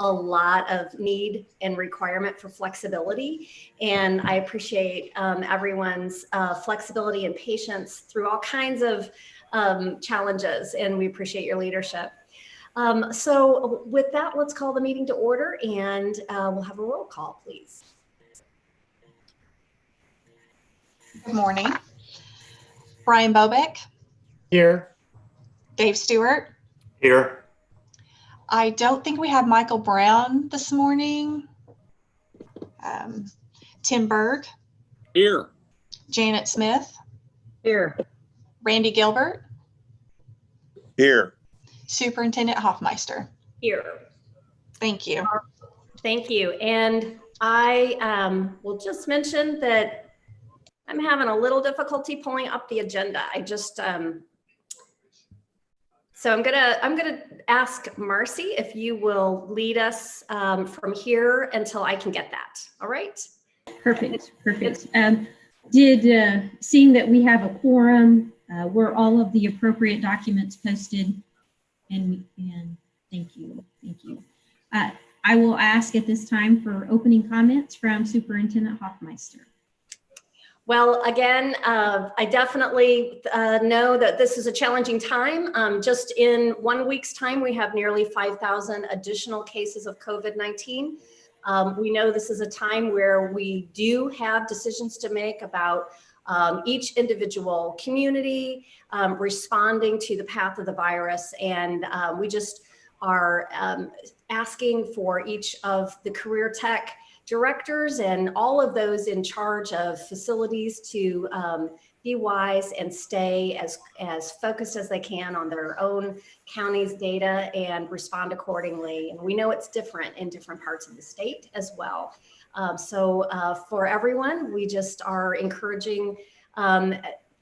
a lot of need and requirement for flexibility. And I appreciate everyone's flexibility and patience through all kinds of challenges, and we appreciate your leadership. So with that, let's call the meeting to order, and we'll have a roll call, please. Good morning. Brian Bobeck. Here. Dave Stewart. Here. I don't think we have Michael Brown this morning. Tim Berg. Here. Janet Smith. Here. Randy Gilbert. Here. Superintendent Hoffmeister. Here. Thank you. Thank you. And I will just mention that I'm having a little difficulty pulling up the agenda. I just, so I'm gonna ask Marcy if you will lead us from here until I can get that. All right? Perfect. Seeing that we have a quorum, were all of the appropriate documents posted? And thank you. I will ask at this time for opening comments from Superintendent Hoffmeister. Well, again, I definitely know that this is a challenging time. Just in 1 week's time, we have nearly 5,000 additional cases of COVID-19. We know this is a time where we do have decisions to make about each individual community responding to the path of the virus. And we just are asking for each of the CareerTech directors and all of those in charge of facilities to be wise and stay as focused as they can on their own county's data and respond accordingly. And we know it's different in different parts of the state as well. So for everyone, we just are encouraging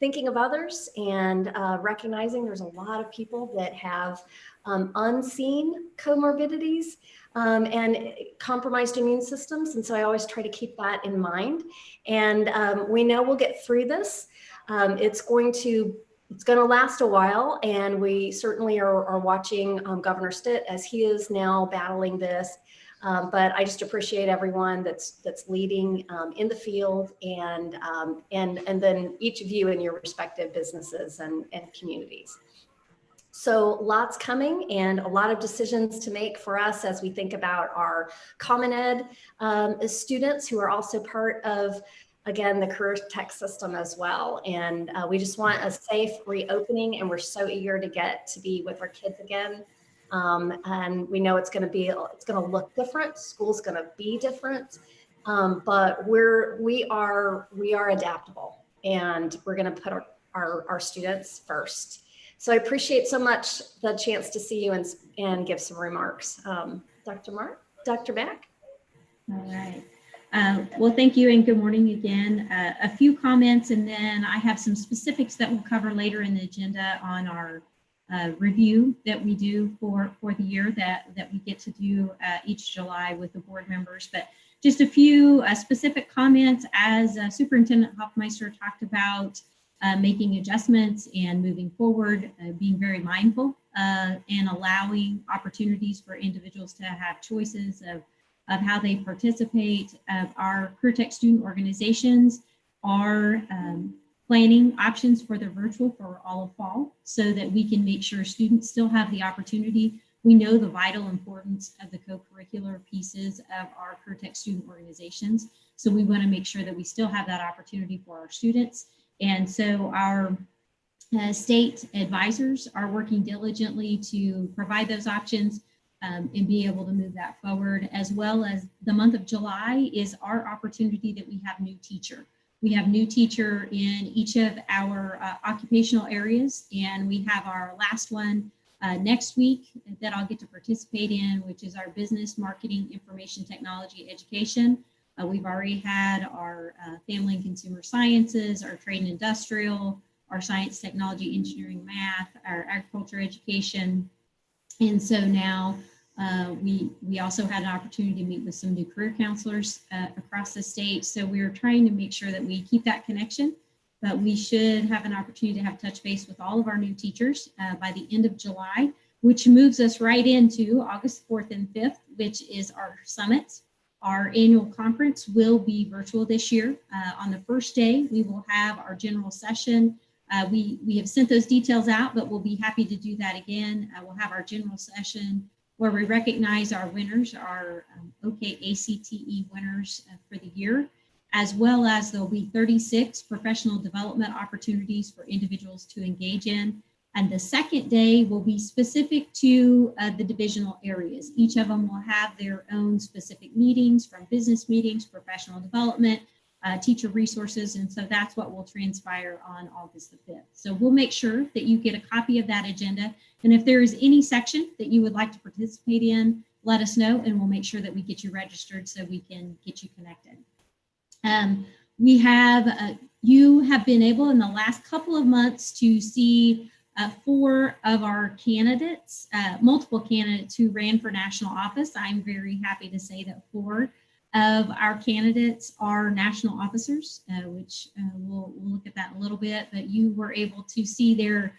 thinking of others and recognizing there's a lot of people that have unseen comorbidities and compromised immune systems. And so I always try to keep that in mind. And we know we'll get through this. It's going to last a while. And we certainly are watching Governor Stitt as he is now battling this. But I just appreciate everyone that's leading in the field and then each of you in your respective businesses and communities. So lots coming and a lot of decisions to make for us as we think about our Common Ed students who are also part of, again, the CareerTech system as well. And we just want a safe reopening, and we're so eager to get to be with our kids again. And we know it's going to look different. School's going to be different, but we are adaptable, and we're going to put our students first. So I appreciate so much the chance to see you and give some remarks. Dr. Mack. All right. Well, thank you and good morning again. A few comments, and then I have some specifics that we'll cover later in the agenda on our review that we do for the year that we get to do each July with the board members. But just a few specific comments as Superintendent Hoffmeister talked about making adjustments and moving forward, being very mindful and allowing opportunities for individuals to have choices of how they participate. Our CareerTech student organizations are planning options for the virtual for all of fall so that we can make sure students still have the opportunity. We know the vital importance of the co-curricular pieces of our CareerTech student organizations. So we want to make sure that we still have that opportunity for our students. And so our state advisors are working diligently to provide those options and be able to move that forward, as well as the month of July is our opportunity that we have new teacher. We have new teacher in each of our occupational areas, and we have our last one next week that I'll get to participate in, which is our business, marketing, information technology, education. We've already had our family and consumer sciences, our trade and industrial, our science, technology, engineering, math, our agriculture education. And so now we also had an opportunity to meet with some new career counselors across the state. So we're trying to make sure that we keep that connection, but we should have an opportunity to have touch base with all of our new teachers by the end of July, which moves us right into August 4th and 5th which is our summit. Our annual conference will be virtual this year. On the first day, we will have our general session. We have sent those details out, but we'll be happy to do that again. We'll have our general session where we recognize our winners, our OK-ACTE winners for the year, as well as there'll be 36 professional development opportunities for individuals to engage in. And the second day will be specific to the divisional areas. Each of them will have their own specific meetings, from business meetings, professional development, teacher resources. And so that's what will transpire on August the 5th. So we'll make sure that you get a copy of that agenda. And if there is any section that you would like to participate in, let us know and we'll make sure that we get you registered so we can get you connected. You have been able in the last couple of months to see 4 of our candidates, multiple candidates who ran for national office. I'm very happy to say that 4 of our candidates are national officers, which we'll look at that in a little bit, but you were able to see their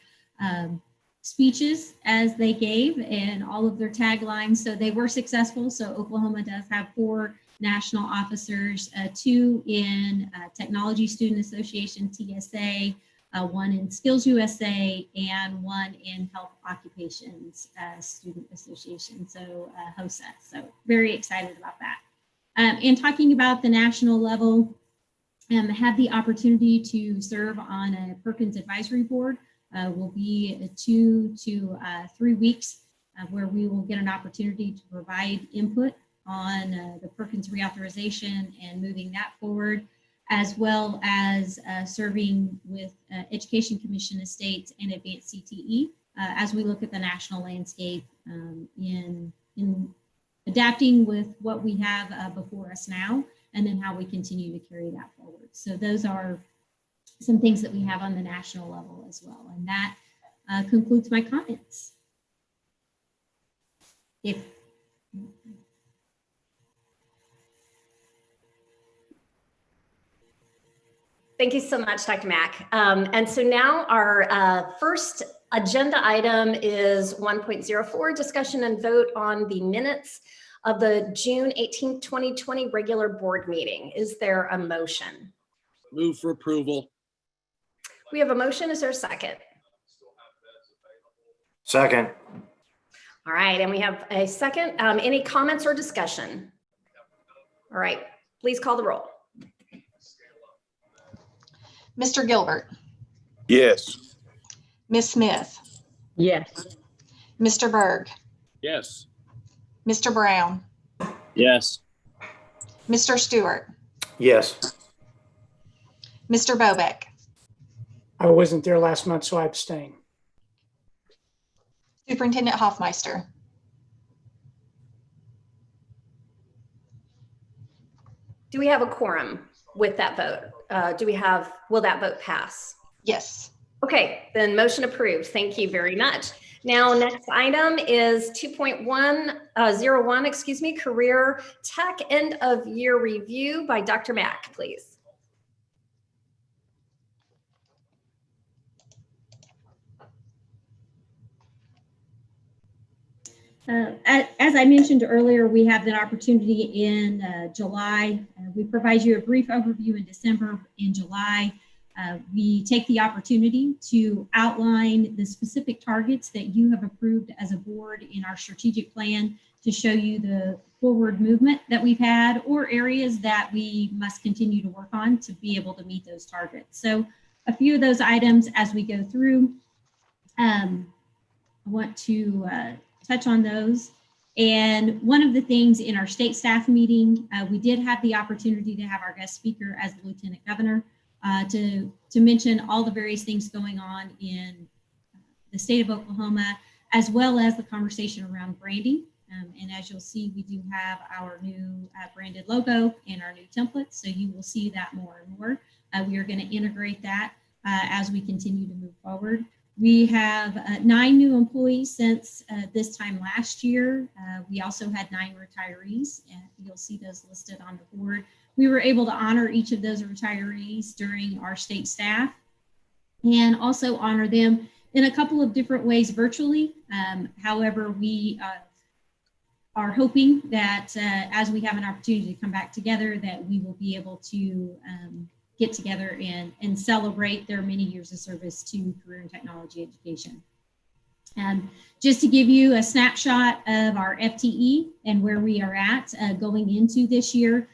speeches as they gave and all of their taglines. So they were successful. So Oklahoma does have 4 national officers, 2 in Technology Student Association, TSA, 1 in Skills USA, and 1 in Health Occupations Student Association, so HOSA. So very excited about that. And talking about the national level, had the opportunity to serve on a Perkins Advisory Board. Will be 2 to 3 weeks where we will get an opportunity to provide input on the Perkins reauthorization and moving that forward, as well as serving with Education Commission Estates and Advanced CTE as we look at the national landscape in adapting with what we have before us now, and then how we continue to carry that forward. So those are some things that we have on the national level as well. And that concludes my comments. Thank you so much, Dr. Mack. And so now our first agenda item is 1.04, discussion and vote on the minutes of the June 18th, 2020 regular board meeting. Is there a motion? Move for approval. We have a motion. Is there a second? Second. All right, and we have a second. Any comments or discussion? All right, please call the roll. Mr. Gilbert, Yes. Ms. Smith, Yes. Mr. Berg, Yes. Mr. Brown, Yes. Mr. Stewart, Yes. Mr. Bobeck, I wasn't there last month, so I abstain. Superintendent Hoffmeister. Do we have a quorum with that vote? Will that vote pass? Yes. Okay, then motion approved. Thank you very much. Now, next item is 2.101, Career Tech End of Year Review by Dr. Mack, please. As I mentioned earlier, we have an opportunity in July. We provide you a brief overview in December. In July, we take the opportunity to outline the specific targets that you have approved as a board in our strategic plan to show you the forward movement that we've had or areas that we must continue to work on to be able to meet those targets. So a few of those items as we go through, I want to touch on those. And one of the things in our state staff meeting, we did have the opportunity to have our guest speaker as the Lieutenant Governor to mention all the various things going on in the state of Oklahoma, as well as the conversation around branding. And as you'll see, we do have our new branded logo and our new templates. So you will see that more and more. We are going to integrate that as we continue to move forward. We have 9 new employees since this time last year. We also had 9 retirees, and you'll see those listed on the board. We were able to honor each of those retirees during our state staff and also honor them in a couple of different ways virtually. However, we are hoping that as we have an opportunity to come back together, that we will be able to get together and celebrate their many years of service to career and technology education. Just to give you a snapshot of our FTE and where we are at going into this year,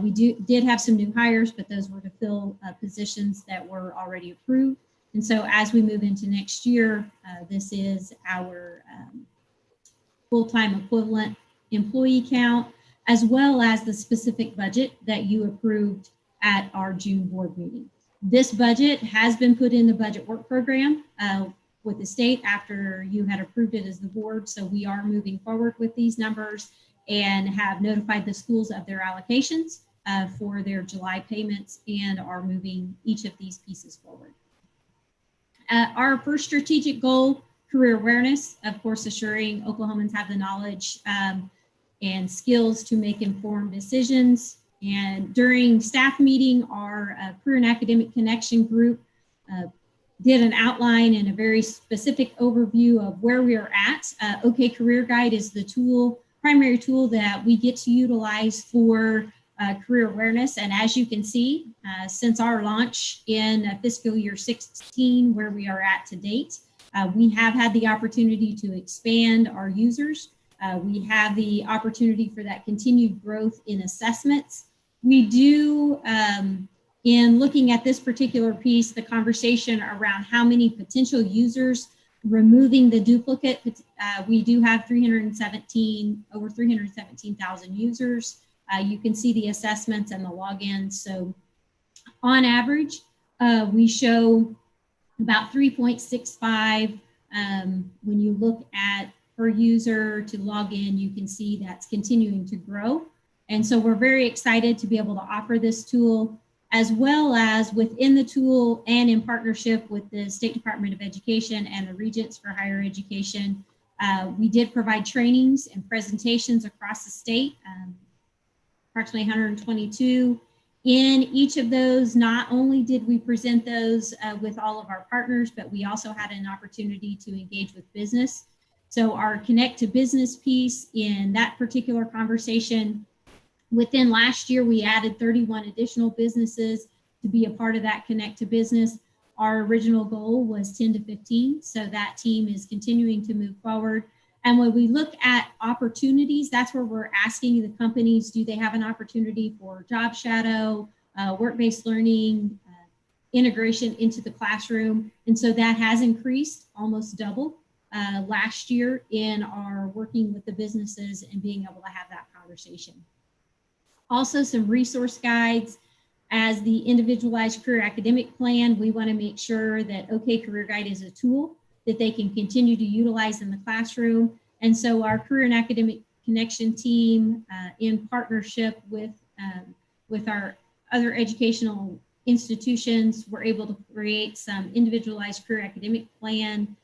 we did have some new hires, but those were to fill positions that were already approved. And so as we move into next year, this is our full-time equivalent employee count, as well as the specific budget that you approved at our June board meeting. This budget has been put in the budget work program with the state after you had approved it as the board. So we are moving forward with these numbers and have notified the schools of their allocations for their July payments and are moving each of these pieces forward. Our first strategic goal, career awareness, of course, assuring Oklahomans have the knowledge and skills to make informed decisions. And during staff meeting, our Career and Academic Connection group did an outline and a very specific overview of where we are at. OK Career Guide is the primary tool that we get to utilize for career awareness. And as you can see, since our launch in fiscal year 16, where we are at to date, we have had the opportunity to expand our users. We have the opportunity for that continued growth in assessments. We do, in looking at this particular piece, the conversation around how many potential users, removing the duplicate, we do have over 317,000 users. You can see the assessments and the logins. So on average, we show about 3.65. When you look at per user to log in, you can see that's continuing to grow. And so we're very excited to be able to offer this tool, as well as within the tool and in partnership with the State Department of Education and the Regents for Higher Education. We did provide trainings and presentations across the state, approximately 122. In each of those, not only did we present those with all of our partners, but we also had an opportunity to engage with business. So our Connect to Business piece in that particular conversation, within last year, we added 31 additional businesses to be a part of that Connect to Business. Our original goal was 10 to 15. So that team is continuing to move forward. And when we look at opportunities, that's where we're asking the companies, do they have an opportunity for job shadow, work-based learning, integration into the classroom? And so that has increased almost double last year in our working with the businesses and being able to have that conversation. Also, some resource guides. As the individualized career academic plan, we want to make sure that OK Career Guide is a tool that they can continue to utilize in the classroom. And so our Career and Academic Connection team, in partnership with our other educational institutions, were able to create some individualized career academic plan,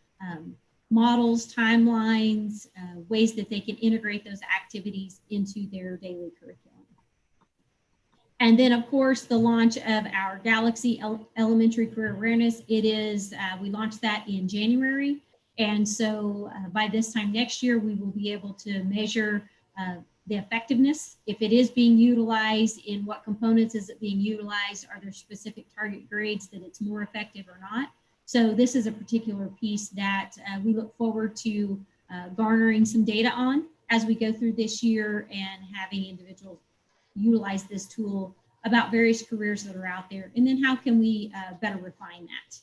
models, timelines, ways that they can integrate those activities into their daily curriculum. And then, of course, the launch of our Galaxy Elementary Career Awareness. It is, we launched that in January. And so by this time next year, we will be able to measure the effectiveness, if it is being utilized, in what components is it being utilized, are there specific target grades that it's more effective or not. So this is a particular piece that we look forward to garnering some data on as we go through this year and having individuals utilize this tool about various careers that are out there, and then how can we better refine that.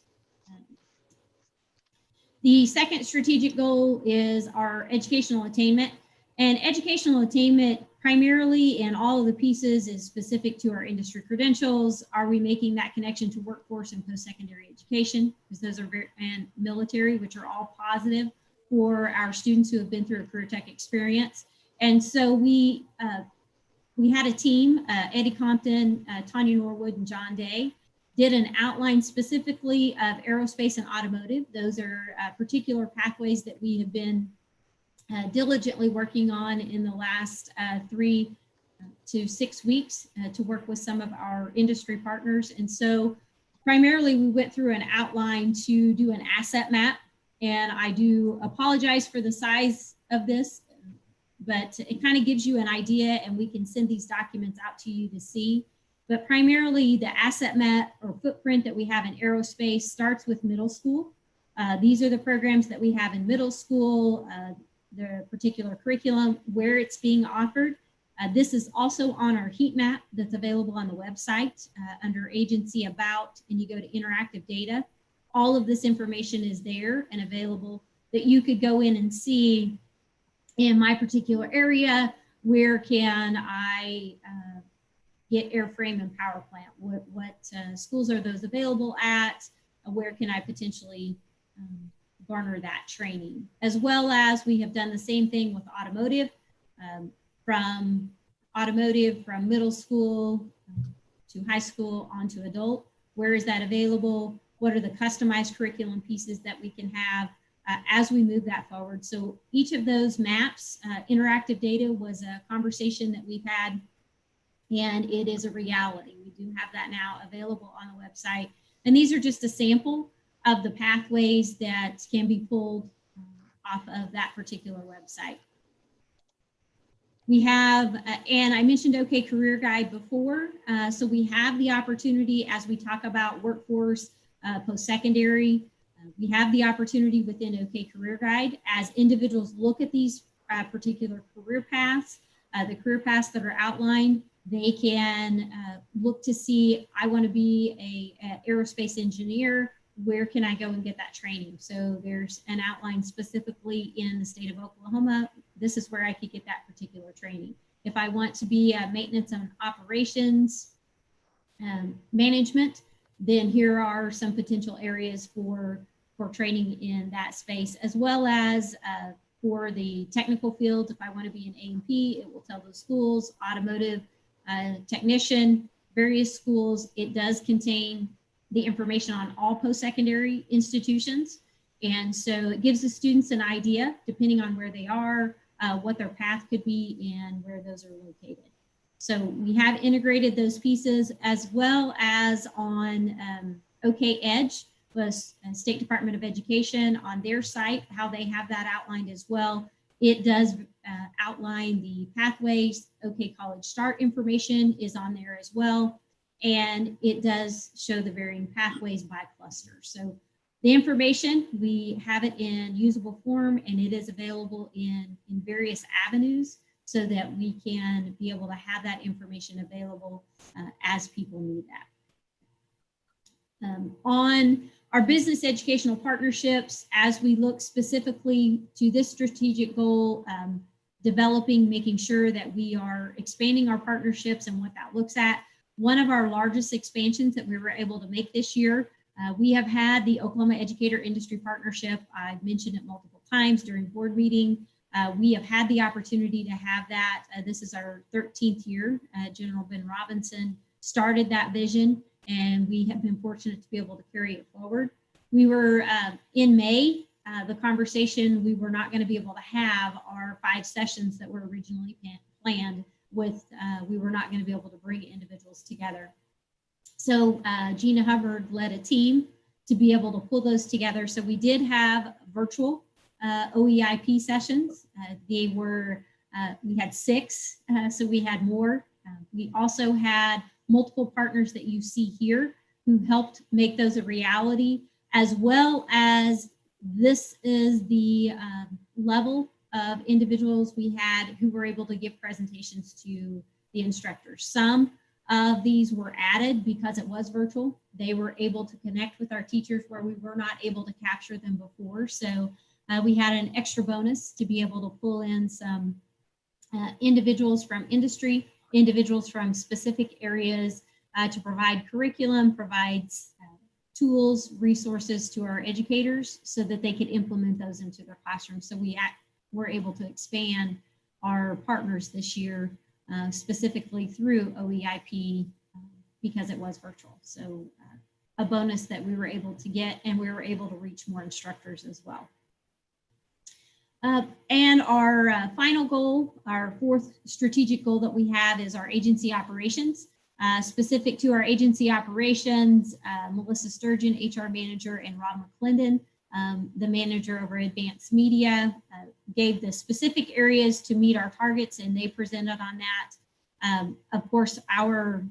The second strategic goal is our educational attainment, and educational attainment primarily in all of the pieces is specific to our industry credentials. Are we making that connection to workforce and post-secondary education? Because those are and military, which are all positive for our students who have been through a CareerTech experience. And so we had a team, Eddie Compton, Tanya Norwood, and John Day, did an outline specifically of aerospace and automotive. Those are particular pathways that we have been diligently working on in the last 3 to 6 weeks to work with some of our industry partners. And so primarily we went through an outline to do an asset map. And I do apologize for the size of this. but it kind of gives you an idea, and we can send these documents out to you to see. But primarily the asset map or footprint that we have in aerospace starts with middle school. These are the programs that we have in middle school, the particular curriculum, where it's being offered. This is also on our heat map that's available on the website under Agency About, and you go to Interactive Data. All of this information is there and available that you could go in and see in my particular area, where can I get airframe and power plant? What schools are those available at? Where can I potentially garner that training? As well as we have done the same thing with automotive, from middle school to high school onto adult. Where is that available? What are the customized curriculum pieces that we can have as we move that forward? So each of those maps, interactive data was a conversation that we've had, and it is a reality. We do have that now available on the website. And these are just a sample of the pathways that can be pulled off of that particular website. We have, and I mentioned OK Career Guide before, so we have the opportunity as we talk about workforce, post-secondary, we have the opportunity within OK Career Guide as individuals look at these particular career paths, the career paths that are outlined. They can look to see, I want to be an aerospace engineer. Where can I go and get that training? So there's an outline specifically in the state of Oklahoma. This is where I could get that particular training. If I want to be a maintenance and operations management, then here are some potential areas for training in that space, as well as for the technical fields. If I want to be an A&P, it will tell those schools, automotive technician, various schools. It does contain the information on all post-secondary institutions. And so it gives the students an idea, depending on where they are, what their path could be and where those are located. So we have integrated those pieces, as well as on OK Edge, the State Department of Education on their site, how they have that outlined as well. It does outline the pathways. OK College Start information is on there as well. And it does show the varying pathways by cluster. So the information, we have it in usable form, and it is available in various avenues so that we can be able to have that information available as people need that. On our business educational partnerships, as we look specifically to this strategic goal, developing, making sure that we are expanding our partnerships and what that looks at. One of our largest expansions that we were able to make this year, we have had the Oklahoma Educator Industry Partnership. I've mentioned it multiple times during board meeting. We have had the opportunity to have that. This is our 13th year. General Ben Robinson started that vision, and we have been fortunate to be able to carry it forward. We were in May, the conversation, we were not going to be able to have our 5 sessions that were originally planned with, we were not going to be able to bring individuals together. So Gina Hubbard led a team to be able to pull those together. So we did have virtual OEIP sessions. They were, we had 6, so we had more. We also had multiple partners that you see here who helped make those a reality, as well as this is the level of individuals we had who were able to give presentations to the instructors. Some of these were added because it was virtual. They were able to connect with our teachers where we were not able to capture them before. So we had an extra bonus to be able to pull in some individuals from industry, individuals from specific areas to provide curriculum, provides tools, resources to our educators so that they could implement those into their classrooms. So we were able to expand our partners this year, specifically through OEIP because it was virtual. So a bonus that we were able to get, and we were able to reach more instructors as well. And our final goal, our 4th strategic goal that we have is our agency operations. Specific to our agency operations, Melissa Sturgeon, HR manager, and Rob McClendon the manager over Advanced Media, gave the specific areas to meet our targets, and they presented on that. Of course, our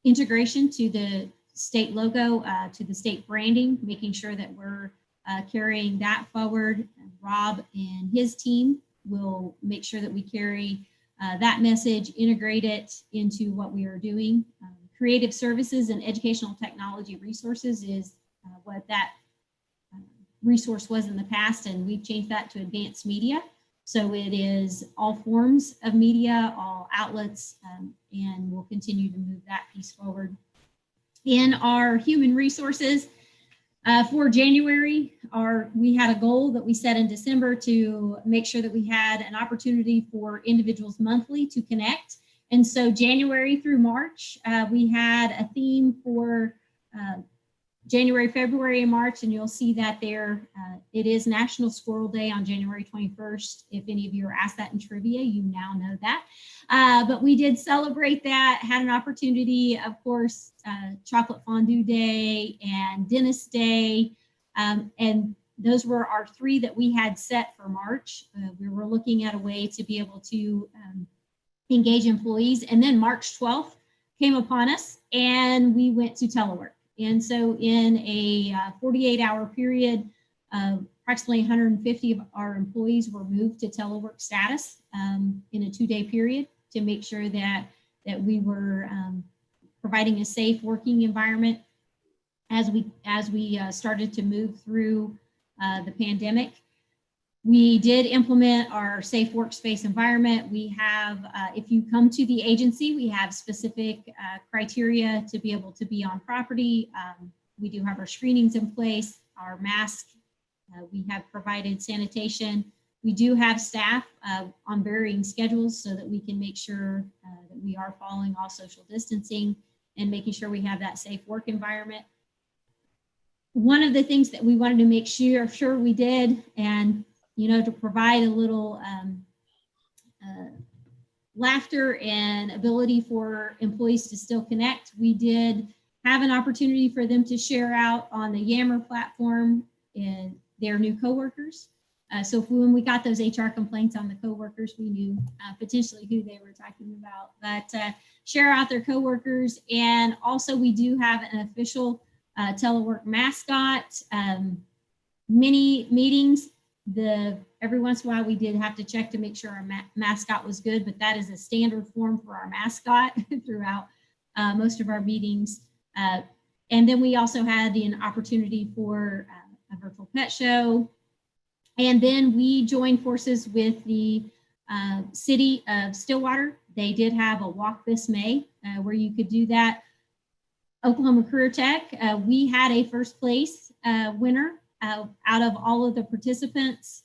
integration to the state logo, to the state branding, making sure that we're carrying that forward. Rob and his team will make sure that we carry that message, integrate it into what we are doing. Creative services and educational technology resources is what that resource was in the past, and we've changed that to advanced media. So it is all forms of media, all outlets, and we'll continue to move that piece forward. In our human resources, for January, we had a goal that we set in December to make sure that we had an opportunity for individuals monthly to connect. And so January through March, we had a theme for January, February, and March, and you'll see that there. It is National Squirrel Day on January 21st. If any of you are asked that in trivia, you now know that. But we did celebrate that, had an opportunity, of course, Chocolate Fondue Day and Dentist Day. And those were our 3 that we had set for March. We were looking at a way to be able to engage employees. And then March 12th came upon us and we went to telework. And so in a 48-hour period, approximately 150 of our employees were moved to telework status in a 2-day period to make sure that we were providing a safe working environment as we started to move through the pandemic. We did implement our safe workspace environment. We have, if you come to the agency, we have specific criteria to be able to be on property. We do have our screenings in place, our masks. We have provided sanitation. We do have staff on varying schedules so that we can make sure that we are following all social distancing and making sure we have that safe work environment. One of the things that we wanted to make sure we did, and to provide a little laughter and ability for employees to still connect, we did have an opportunity for them to share out on the Yammer platform in their new coworkers. So when we got those HR complaints on the coworkers, we knew potentially who they were talking about, but share out their coworkers. And also we do have an official telework mascot. Many meetings, every once in a while we did have to check to make sure our mascot was good, but that is a standard form for our mascot throughout most of our meetings. And then we also had an opportunity for a virtual pet show. And then we joined forces with the city of Stillwater. They did have a walk this May where you could do that. Oklahoma CareerTech, we had a first place winner out of all of the participants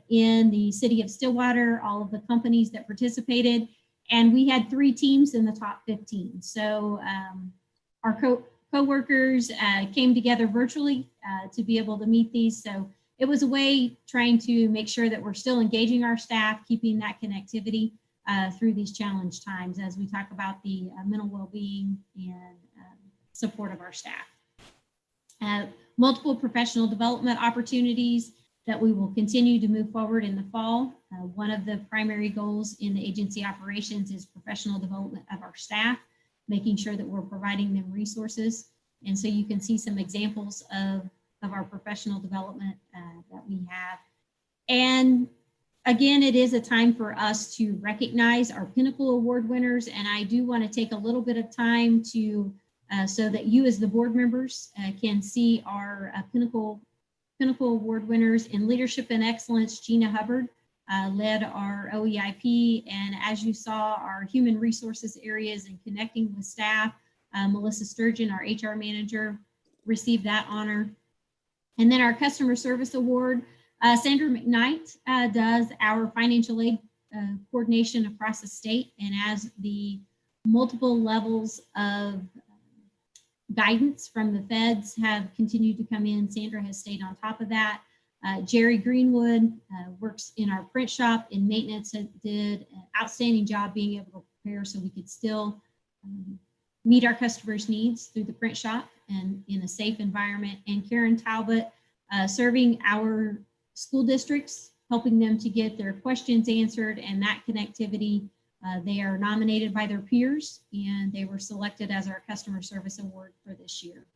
in the city of Stillwater, all of the companies that participated, and we had 3 teams in the top 15. So our co-workers came together virtually to be able to meet these. So it was a way trying to make sure that we're still engaging our staff, keeping that connectivity through these challenge times as we talk about the mental well-being and support of our staff. Multiple professional development opportunities that we will continue to move forward in the fall. One of the primary goals in the agency operations is professional development of our staff, making sure that we're providing them resources. And so you can see some examples of our professional development that we have. And again, it is a time for us to recognize our Pinnacle Award winners. And I do want to take a little bit of time to so that you as the board members can see our Pinnacle Award winners in Leadership and Excellence. Gina Hubbard led our OEIP, and as you saw, our human resources areas and connecting with staff, Melissa Sturgeon, our HR manager, received that honor. And then our Customer Service Award, Sandra McKnight does our financial aid coordination across the state, and as the multiple levels of guidance from the feds have continued to come in, Sandra has stayed on top of that. Jerry Greenwood works in our print shop in maintenance, did an outstanding job being able to prepare so we could still meet our customers' needs through the print shop and in a safe environment. And Karen Talbot serving our school districts, helping them to get their questions answered and that connectivity. They are nominated by their peers and they were selected as our customer service award for this year.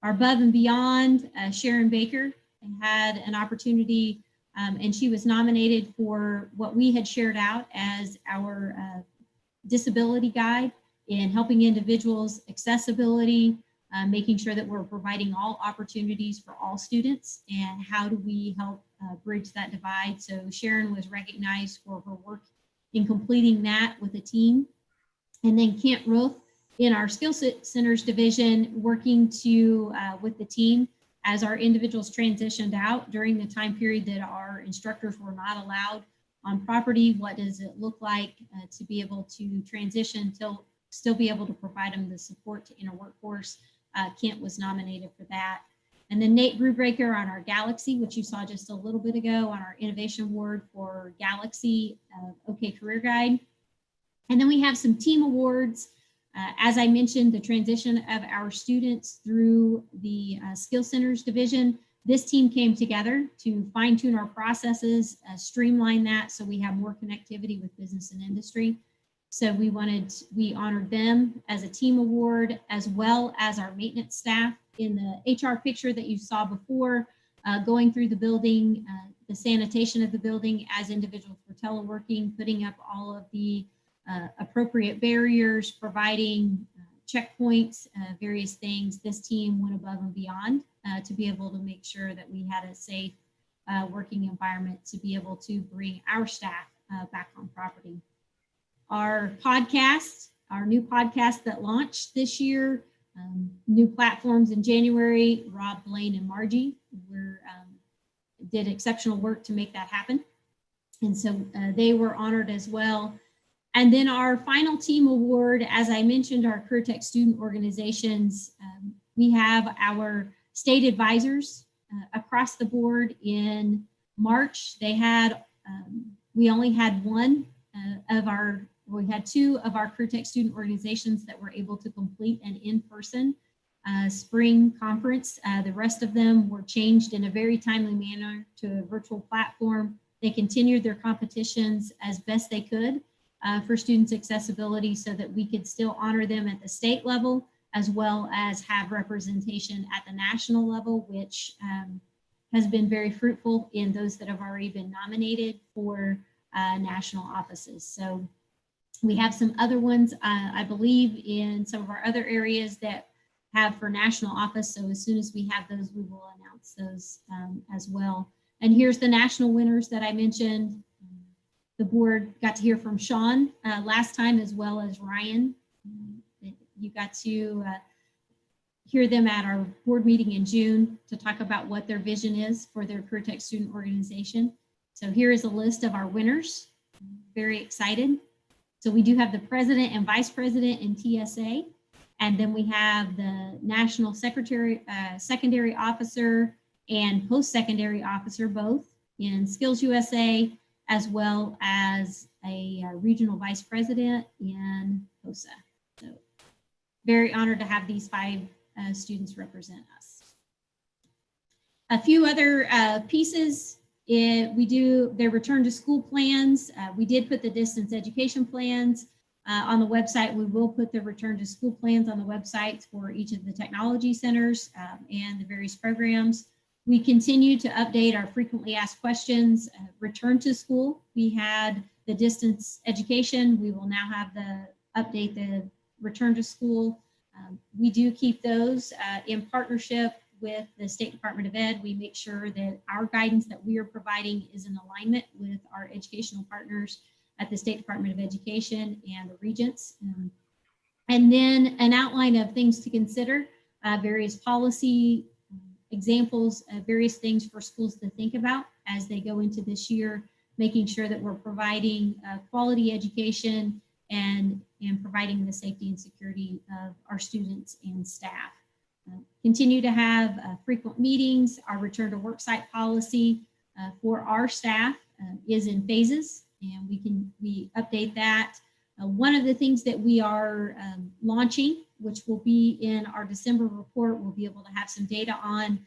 Our Above and Beyond, Sharon Baker had an opportunity and she was nominated for what we had shared out as our disability guide in helping individuals, accessibility, making sure that we're providing all opportunities for all students, and how do we help bridge that divide. So Sharon was recognized for her work in completing that with a team. And then Kent Roth in our Skill Centers division, working to with the team as our individuals transitioned out during the time period that our instructors were not allowed on property. What does it look like to be able to transition till still be able to provide them the support to inner workforce? Kent was nominated for that. And then Nate Brubaker on our Galaxy, which you saw just a little bit ago, on our Innovation Award for Galaxy OK Career Guide. And then we have some team awards. As I mentioned, the transition of our students through the Skill Centers division. This team came together to fine tune our processes, streamline that so we have more connectivity with business and industry. So we honored them as a team award, as well as our maintenance staff. In the HR picture that you saw before, going through the building, the sanitation of the building as individuals were teleworking, putting up all of the appropriate barriers, providing checkpoints, various things. This team went above and beyond to be able to make sure that we had a safe working environment to be able to bring our staff back on property. Our podcast, our new podcast that launched this year, new platforms in January. Rob, Blaine, and Margie did exceptional work to make that happen. And so they were honored as well. And then our final team award, as I mentioned, our CareerTech student organizations, we have our state advisors across the board. In March, they had, we only had we had two of our CareerTech student organizations that were able to complete an in-person spring conference. The rest of them were changed in a very timely manner to a virtual platform. They continued their competitions as best they could for students' accessibility so that we could still honor them at the state level, as well as have representation at the national level, which has been very fruitful in those that have already been nominated for national offices. So we have some other ones, I believe, in some of our other areas that have for national office. So as soon as we have those, we will announce those as well. And here's the national winners that I mentioned. The board got to hear from Sean last time, as well as Ryan. You got to hear them at our board meeting in June to talk about what their vision is for their CareerTech student organization. So here is a list of our winners. Very excited. So we do have the president and vice president in TSA, and then we have the national secretary, secondary officer and post-secondary officer, both in Skills USA, as well as a regional vice president in HOSA. So very honored to have these 5 students represent us. A few other pieces. We do their return to school plans. We did put the distance education plans on the website. We will put the return to school plans on the websites for each of the technology centers and the various programs. We continue to update our frequently asked questions. Return to school, we had the distance education. We will now have update the return to school. We do keep those in partnership with the State Department of Ed. We make sure that our guidance that we are providing is in alignment with our educational partners at the State Department of Education and the regents. And then an outline of things to consider, various policy examples, various things for schools to think about as they go into this year, making sure that we're providing quality education and providing the safety and security of our students and staff. Continue to have frequent meetings. Our return to work site policy for our staff is in phases, and we update that. One of the things that we are launching, which will be in our December report, we'll be able to have some data on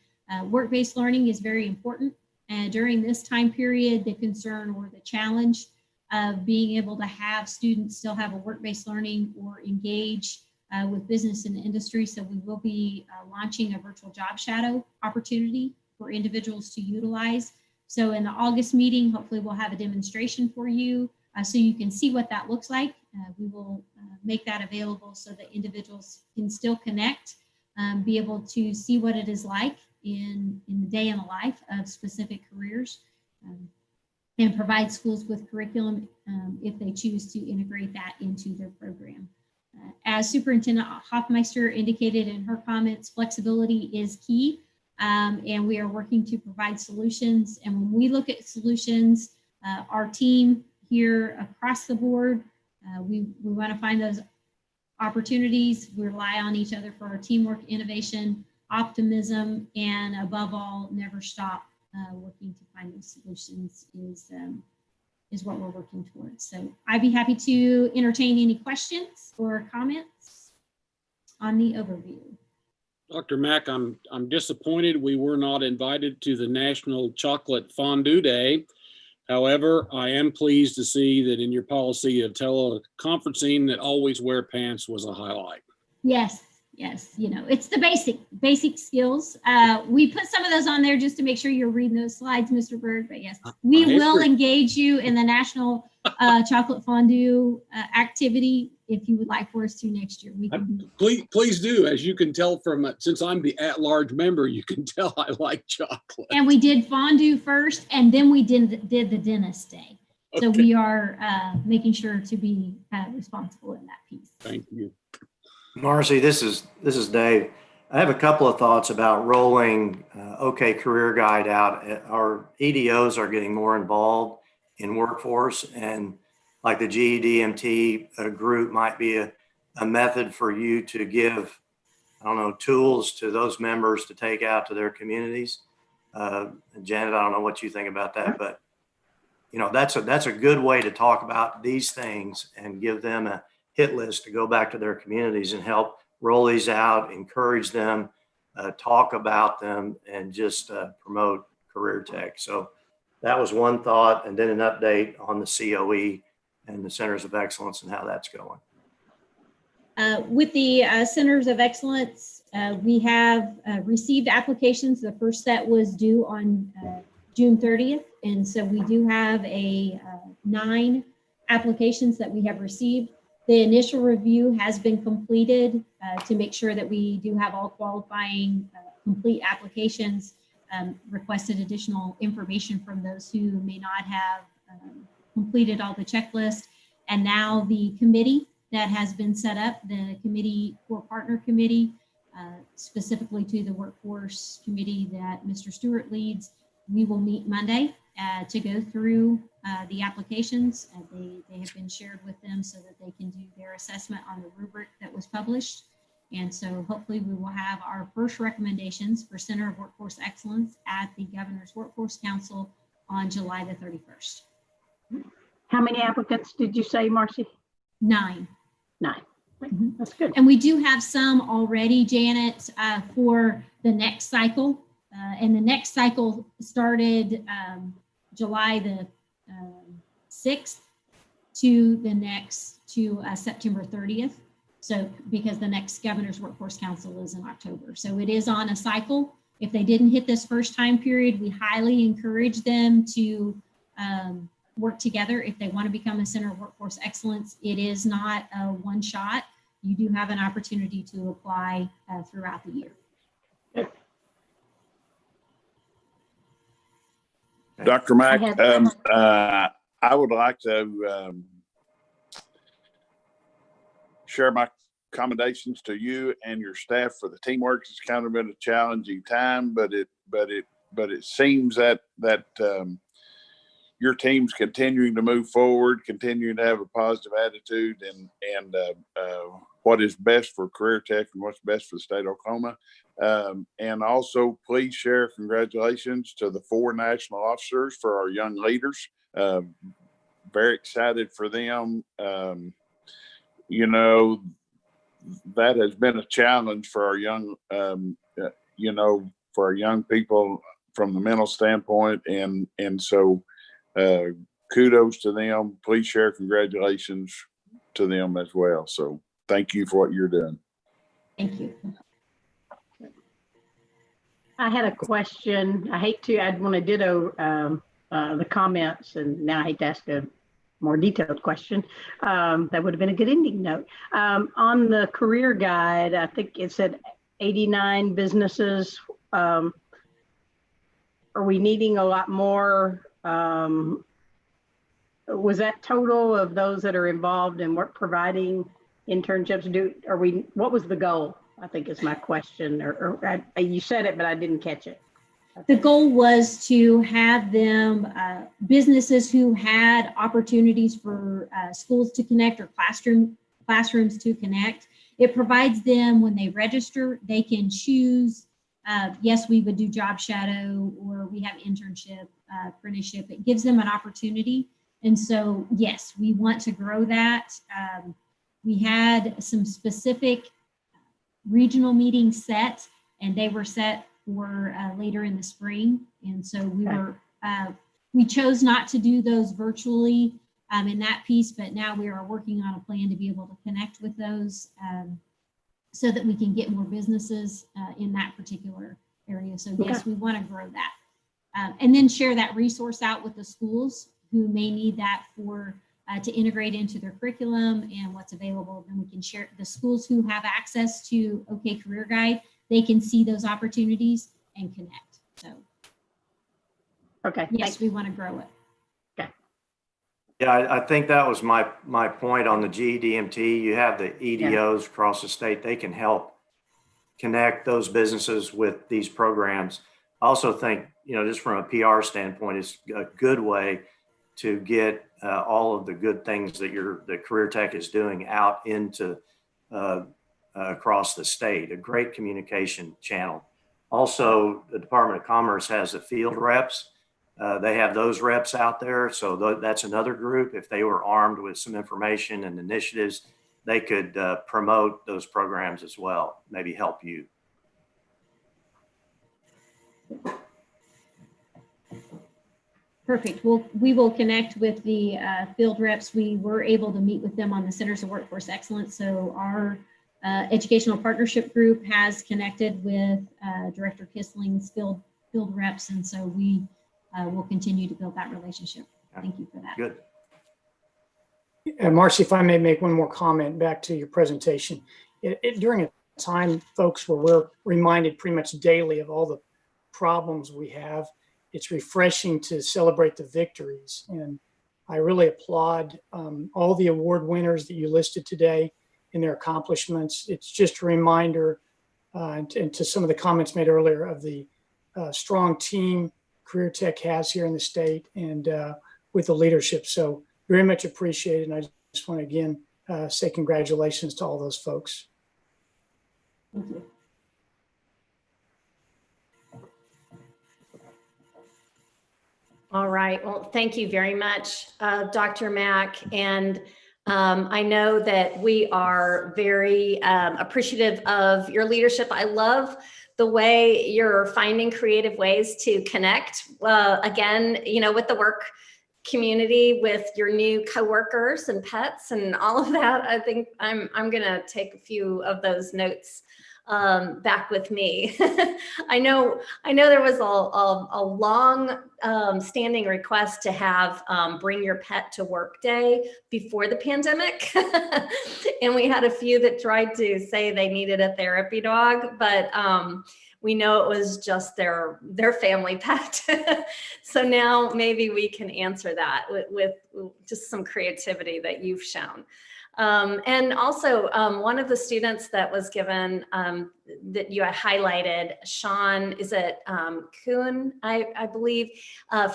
Work-based learning is very important. And during this time period, the concern or the challenge of being able to have students still have a work-based learning or engage with business and industry. So we will be launching a virtual job shadow opportunity for individuals to utilize. So in the August meeting, hopefully we'll have a demonstration for you so you can see what that looks like. We will make that available so that individuals can still connect, be able to see what it is like in the day in the life of specific careers, and provide schools with curriculum if they choose to integrate that into their program. As Superintendent Hoffmeister indicated in her comments, flexibility is key, and we are working to provide solutions. And when we look at solutions, our team here across the board, we want to find those opportunities. We rely on each other for our teamwork, innovation, optimism, and above all, never stop working to find those solutions is what we're working towards. So I'd be happy to entertain any questions or comments on the overview. Dr. Mack, I'm disappointed we were not invited to the National Chocolate Fondue Day. However, I am pleased to see that in your policy of teleconferencing that always wear pants was a highlight. Yes, you know, it's the basic skills. We put some of those on there just to make sure you're reading those slides, Mr. Bird, but yes, we will engage you in the National Chocolate Fondue activity if you would like for us to next year. We can Please do. As you can tell from, since I'm the at-large member, you can tell I like chocolate. And we did fondue first, and then we did the dentist day. So Okay. we are making sure to be responsible in that piece. Thank you. Marcy, this is Dave. I have a couple of thoughts about rolling OK Career Guide out. Our EDOs are getting more involved in workforce, and like the GEDMT group might be a method for you to give, I don't know, tools to those members to take out to their communities. Janet, I don't know what you think about that, but you know, that's a good way to talk about these things and give them a hit list to go back to their communities and help roll these out, encourage them, talk about them, and just promote CareerTech. So that was one thought, and then an update on the COE and the Centers of Excellence and how that's going. With the Centers of Excellence, we have received applications. The first set was due on June 30th. And so we do have 9 applications that we have received. The initial review has been completed to make sure that we do have all qualifying complete applications. Requested additional information from those who may not have completed all the checklist. And now the committee that has been set up, the committee core partner committee, specifically to the workforce committee that Mr. Stewart leads, we will meet Monday to go through the applications. They have been shared with them so that they can do their assessment on the rubric that was published. And so hopefully we will have our first recommendations for Center of Workforce Excellence at the Governor's Workforce Council on July the 31st. How many applicants did you say, Marcy? 9. 9. Mhm. That's good. And we do have some already, Janet, for the next cycle. And the next cycle started July the 6th to September 30th. So because the next Governor's Workforce Council is in October. So it is on a cycle. If they didn't hit this first time period, we highly encourage them to work together if they want to become a Center of Workforce Excellence. It is not a one shot. You do have an opportunity to apply throughout the year. Dr. Mack, I I would like to share my commendations to you and your staff for the teamwork. It's kind of been a challenging time, but it seems that your team's continuing to move forward, continuing to have a positive attitude, and what is best for CareerTech and what's best for the state of Oklahoma. And also, please share congratulations to the 4 national officers for our young leaders. Very excited for them. You know, that has been a challenge for our young, our young people from the mental standpoint. And so kudos to them. Please share congratulations to them as well. So thank you for what you're doing. Thank you. I had a question. I'd want to ditto the comments, and now I hate to ask a more detailed question. That would have been a good ending note. On the career guide, I think it said 89 businesses. Are we needing a lot more? Was that total of those that are involved in work providing internships? What was the goal? I think is my question, or you said it, but I didn't catch it. The goal was to have them, businesses who had opportunities for schools to connect or classrooms to connect. It provides them, when they register, they can choose, yes, we would do job shadow, or we have internship, apprenticeship. It gives them an opportunity. And so, yes, we want to grow that. We had some specific regional meetings set, and they were set for later in the spring. And so we chose not to do those virtually in that piece, but now we are working on a plan to be able to connect with those so that we can get more businesses in that particular area. So yes, we want to grow that. And then share that resource out with the schools who may need that for to integrate into their curriculum and what's available. Then we can share the schools who have access to OK Career Guide. They can see those opportunities and connect. So, okay, yes, we want to grow it. Okay. Yeah, I think that was my point on the GDMT. You have the EDOs across the state. They can help connect those businesses with these programs. I also think, just from a PR standpoint, it's a good way to get all of the good things that CareerTech is doing out into across the state, a great communication channel. Also, the Department of Commerce has the field reps. They have those reps out there. So that's another group. If they were armed with some information and initiatives, they could promote those programs as well, maybe help you. Perfect. Well, we will connect with the field reps. We were able to meet with them on the Centers of Workforce Excellence. So our educational partnership group has connected with Director Kisling's field reps. And so we will continue to build that relationship. Thank you for that. Good. Marcy, if I may make one more comment back to your presentation. During a time, folks, where we're reminded pretty much daily of all the problems we have, it's refreshing to celebrate the victories. And I really applaud all the award winners that you listed today and their accomplishments. It's just a reminder and to some of the comments made earlier of the strong team CareerTech has here in the state and with the leadership. So very much appreciated. And I just want to again say congratulations to all those folks. Thank you. All right. Well, thank you very much, Dr. Mack. And I know that we are very appreciative of your leadership. I love the way you're finding creative ways to connect, again, with the work community, with your new coworkers and pets and all of that. I think I'm going to take a few of those notes back with me. I know there was a long standing request to have bring your pet to work day before the pandemic. And we had a few that tried to say they needed a therapy dog, but we know it was just their family pet. So now maybe we can answer that with just some creativity that you've shown. And also one of the students that was given that you had highlighted, Sean, is it Kuhn, I believe,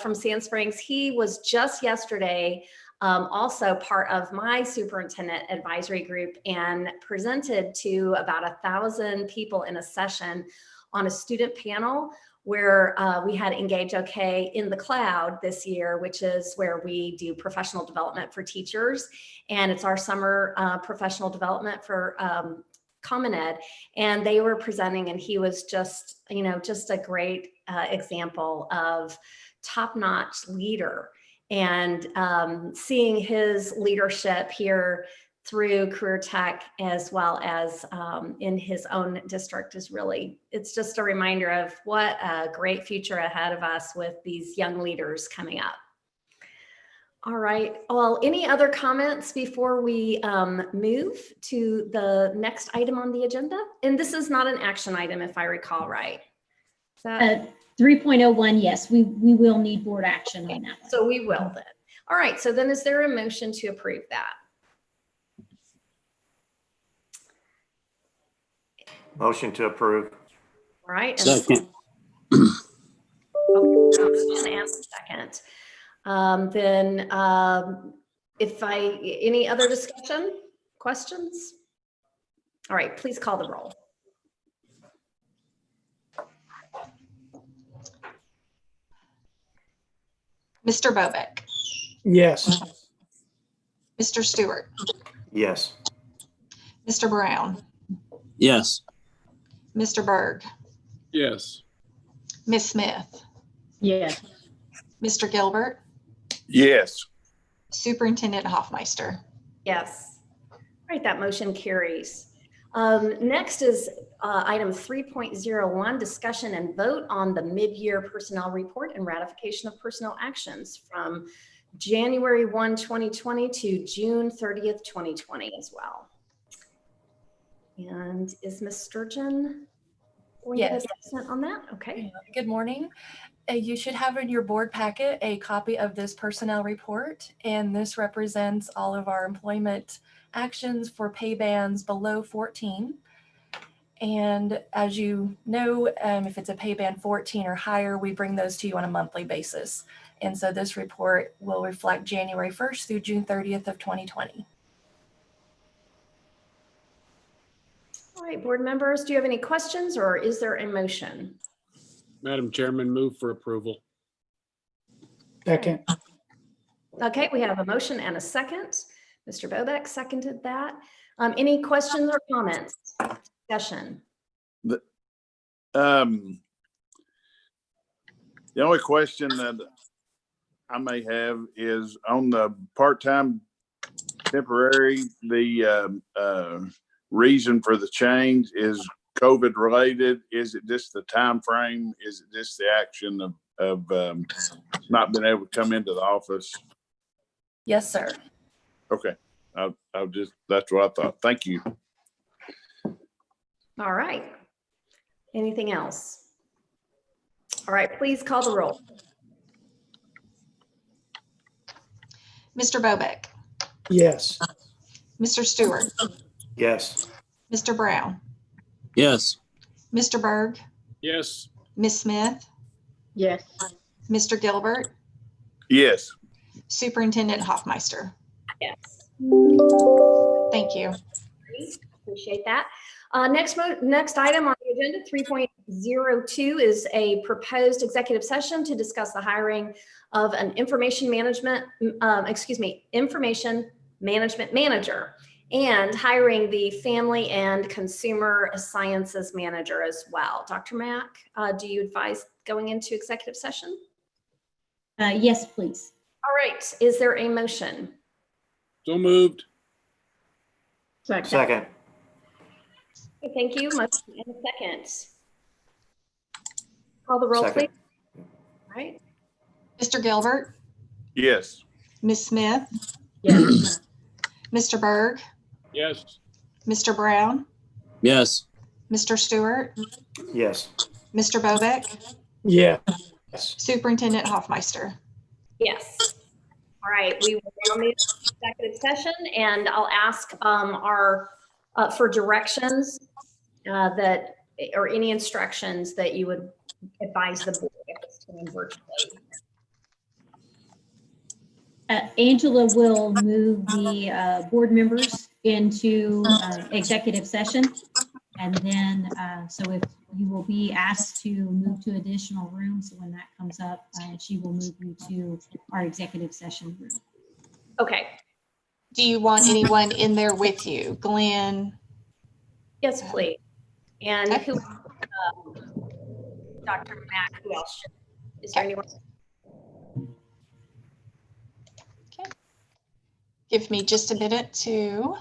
from Sand Springs. He was just yesterday also part of my superintendent advisory group and presented to about 1,000 people in a session on a student panel where we had Engage OK in the cloud this year, which is where we do professional development for teachers. And it's our summer professional development for Common Ed, and they were presenting, and he was just, just a great example of top-notch leader. And seeing his leadership here through CareerTech as well as in his own district is really, it's just a reminder of what a great future ahead of us with these young leaders coming up. All right, well, any other comments before we move to the next item on the agenda? And this is not an action item, if I recall right. Is that 3.01, yes, we will need board action on that one. So we will then. All right, so then is there a motion to approve that? Motion to approve. All right. Second. Motion and second. Then any other discussion, questions? All right, please call the roll. Mr. Bobeck, Yes. Mr. Stewart, Yes. Mr. Brown, Yes. Mr. Berg, Yes. Ms. Smith, Yes. Mr. Gilbert, Yes. Superintendent Hoffmeister. Yes. All right, that motion carries. Next is item 3.01, discussion and vote on the mid-year personnel report and ratification of personnel actions from January 1, 2020 to June 30th, 2020 as well. And is Ms. Sturgeon going to present on that? Okay. Good morning. You should have in your board packet a copy of this personnel report, and this represents all of our employment actions for pay bands below 14. And as you know, if it's a pay band 14 or higher, we bring those to you on a monthly basis. And so this report will reflect January 1st through June 30th of 2020. All right, board members, do you have any questions or is there a motion? Madam Chairman, move for approval. Second. Okay, we have a motion and a second. Mr. Bobeck seconded that. Any questions or comments? Discussion. The only question that I may have is on the part-time temporary, the reason for the change is COVID related. Is it just the time frame? Is it just the action of not being able to come into the office? Yes, sir. Okay, I'll just, that's what I thought. Thank you. All right. Anything else? All right, please call the roll. Mr. Bobeck, Yes. Mr. Stewart, Yes. Mr. Brown, Yes. Mr. Berg, Yes. Ms. Smith, Yes. Mr. Gilbert, Yes. Superintendent Hoffmeister. Yes. Thank you. Great. Appreciate that. Next item on the agenda, 3.02, is a proposed executive session to discuss the hiring of an information management manager and hiring the family and consumer sciences manager as well. Dr. Mack, do you advise going into executive session? Yes, please. All right, is there a motion? So moved. Second. Second. Okay, thank you. Motion and a second. Call the roll, Second. please. All right. Mr. Gilbert, Yes. Ms. Smith, Yes. Mr. Berg, Yes. Mr. Brown, Yes. Mr. Stewart, Yes. Mr. Bobeck, Yes. Superintendent Hoffmeister. Yes. All right, we will now move to executive session, and I'll ask for directions or any instructions that you would advise the board at this time virtually. Angela will move the board members into executive session. And then, so if you will be asked to move to additional rooms, so when that comes up, she will move you to our executive session room. Okay. Do you want anyone in there with you? Glenn? Yes, please. And Okay. who, Dr. Mack, who else? Is there anyone? Okay. Give me just a minute to.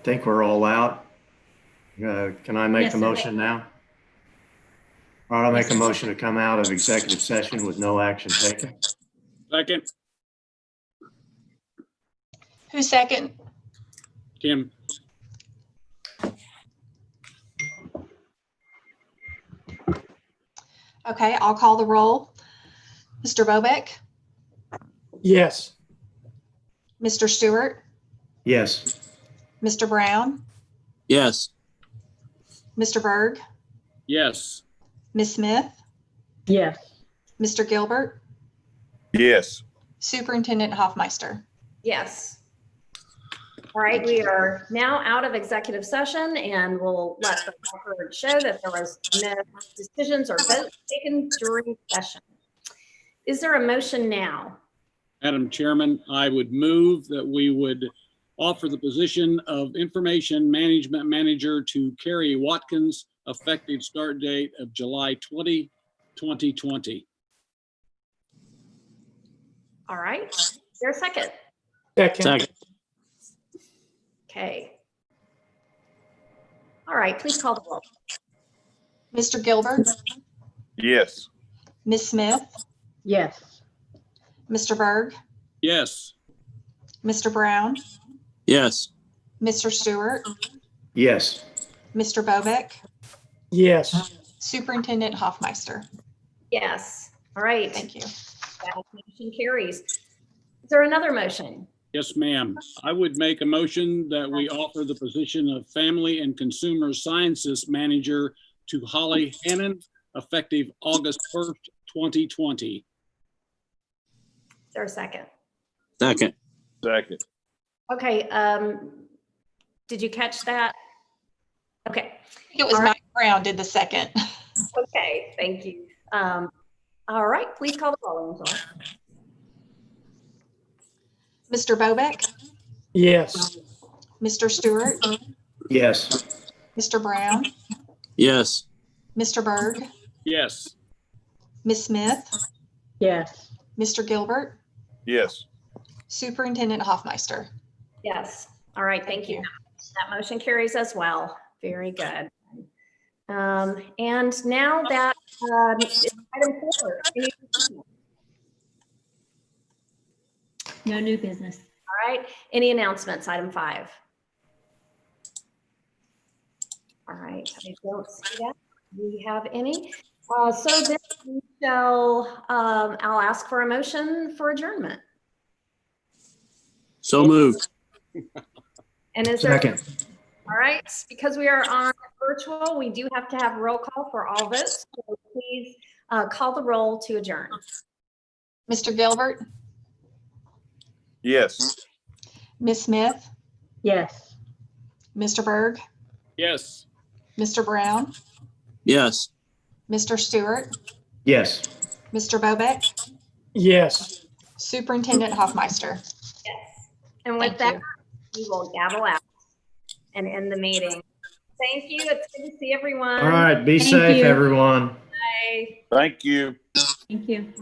think we're all out. Can I make Yes, the sir. motion now? All right, I'll make Yes, a sir. motion to come out of executive session with no action taken. Second, Who's second? Tim. Okay, I'll call the roll. Mr. Bobeck, Yes. Mr. Stewart, Yes. Mr. Brown, Yes. Mr. Berg, Yes. Ms. Smith, Yes. Mr. Gilbert, Yes. Superintendent Hoffmeister. Yes. All right, we are now out of executive session, and we'll let the record show that there was no decisions or votes taken during session. Is there a motion now? Madam Chairman, I would move that we would offer the position of Information Management Manager to Carrie Watkins, effective start date of July 20, 2020. All right, is there a second? Second. Second. Okay. All right, please call the roll. Mr. Gilbert, Yes. Ms. Smith, Yes. Mr. Berg, Yes. Mr. Brown, Yes. Mr. Stewart, Yes. Mr. Bobeck, Yes. Superintendent Hoffmeister. Yes. All right. Thank you. That motion carries. Is there another motion? Yes, ma'am. I would make a motion that we offer the position of Family and Consumer Sciences Manager to Holly Hannon, effective August 1st, 2020. Is there a second? Second. Second. Okay, did you catch that? Okay, I think it was All right. Mike Brown did the second. okay, thank you. All right, please call the roll, Angela. Mr. Bobeck, Yes. Mr. Stewart, Yes. Mr. Brown, Yes. Mr. Berg, Yes. Ms. Smith, Yes. Mr. Gilbert, Yes. Superintendent Hoffmeister. Yes, all right, thank you. That motion carries as well. Very good. And now that is item 4. No new business. All right, any announcements, item 5? All right, I don't see that. Do we have any? So then we shall, I'll ask for a motion for adjournment. So moved. And is there? Second. All right, because we are on virtual, we do have to have roll call for all votes. So please call the roll to adjourn. Mr. Gilbert, Yes. Ms. Smith, Yes. Mr. Berg, Yes. Mr. Brown, Yes. Mr. Stewart, Yes. Mr. Bobeck, Yes. Superintendent Hoffmeister. Yes. And with that, Thank we will gavel out and end the meeting. Thank you. It's good to see everyone. All right. Be Thank safe, you. everyone. Bye. Thank you. Thank you.